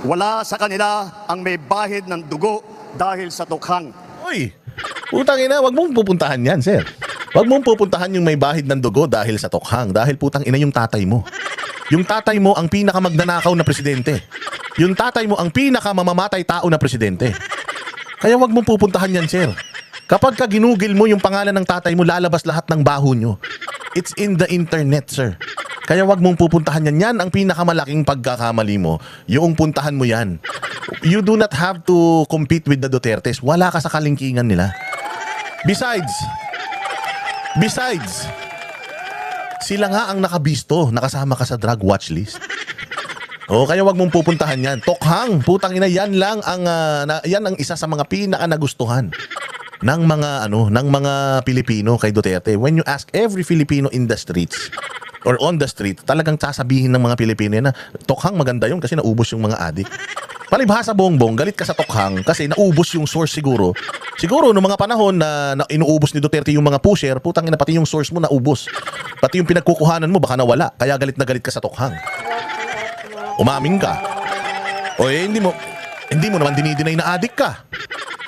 Wala sa kanila ang may bahid ng dugo dahil sa tukhang. Uy, putang ina, wag mong pupuntahan yan, sir. Wag mong pupuntahan yung may bahid ng dugo dahil sa tukhang. Dahil putang ina yung tatay mo. Yung tatay mo ang pinakamagnanakaw na presidente. Yung tatay mo ang pinakamamamatay tao na presidente. Kaya wag mong pupuntahan yan, sir. Kapag ka ginugil mo yung pangalan ng tatay mo, lalabas lahat ng baho nyo. It's in the internet, sir. Kaya wag mong pupuntahan yan. Yan ang pinakamalaking pagkakamali mo. Yung puntahan mo yan. You do not have to compete with the Dutertes. Wala ka sa kalingkingan nila. Besides, sila nga ang nakabisto, nakasama ka sa drug watch list. O kaya wag mong pupuntahan yan. Tokhang, putang ina, yan lang ang yan ang isa sa mga pinaka nagustuhan ng mga Pilipino kay Duterte. When you ask every Filipino in the streets or on the street, talagang sasabihin ng mga Pilipino yan na Tokhang maganda yun kasi naubos yung mga adik. Palibhasa Bongbong, galit ka sa Tokhang kasi naubos yung source siguro. Siguro noong mga panahon na inuubos ni Duterte yung mga pusher, putang ina, pati yung source mo naubos. Pati yung pinagkukuhanan mo baka nawala. Kaya galit na galit ka sa Tokhang. Umaming ka. O hindi mo naman dinideny na adik ka.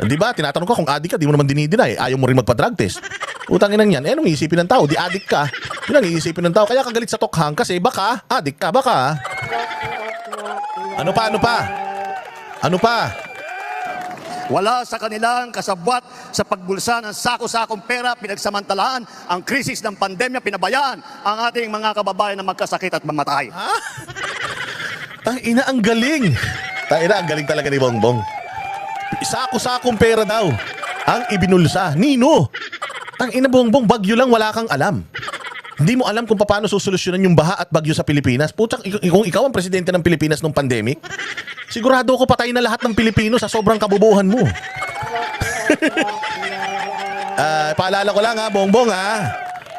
Di ba? Tinatanong ko kung adik ka, di mo naman dinideny. Ayaw mo rin magpa-drug test. Utang ina yan. Anong iisipin ng tao? Di adik ka. Yun ang iisipin ng tao. Kaya ka galit sa Tokhang kasi baka adik ka, baka. Ano pa? Wala sa kanilang kasabwat sa pagbulsa ng sako-sakong pera, pinagsamantalaan ang krisis ng pandemya, pinabayaan ang ating mga kababayan na magkasakit at mamatay. Ha? Tangina, ang galing. Tangina, ang galing talaga ni Bongbong. Sako-sakong pera daw ang ibinulsa. Nino? Tangina, Bongbong, bagyo lang, wala kang alam. Hindi mo alam kung paano susolusyonan yung baha at bagyo sa Pilipinas. Putang, kung ikaw ang presidente ng Pilipinas nung pandemic, sigurado ko patay na lahat ng Pilipino sa sobrang kabubuhan mo. Paalala ko lang Bongbong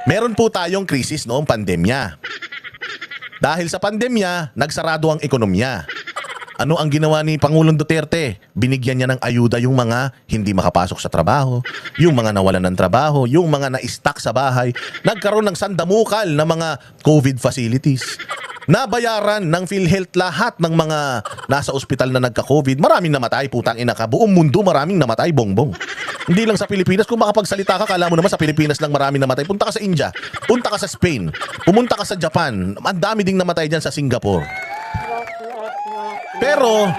meron po tayong krisis noong pandemya. Dahil sa pandemya, nagsarado ang ekonomiya. Ano ang ginawa ni Pangulong Duterte? Binigyan niya ng ayuda yung mga hindi makapasok sa trabaho, yung mga nawalan ng trabaho, yung mga na-stuck sa bahay. Nagkaroon ng sandamukal na mga COVID facilities. Nabayaran ng PhilHealth lahat ng mga nasa ospital na nagka-COVID. Maraming namatay, putang ina ka. Buong mundo maraming namatay, Bongbong. Hindi lang sa Pilipinas. Kung makapagsalita ka, kala mo naman sa Pilipinas lang maraming namatay. Punta ka sa India, punta ka sa Spain, pumunta ka sa Japan. Ang dami ding namatay dyan sa Singapore. Pero,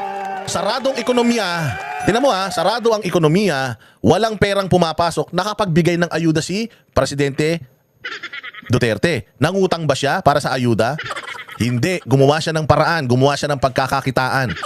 saradong ekonomiya, tingnan mo sarado ang ekonomiya, walang perang pumapasok, nakapagbigay ng ayuda si Presidente Duterte. Nangutang ba siya para sa ayuda? Hindi, gumawa siya ng paraan, gumawa siya ng pagkakakitaan.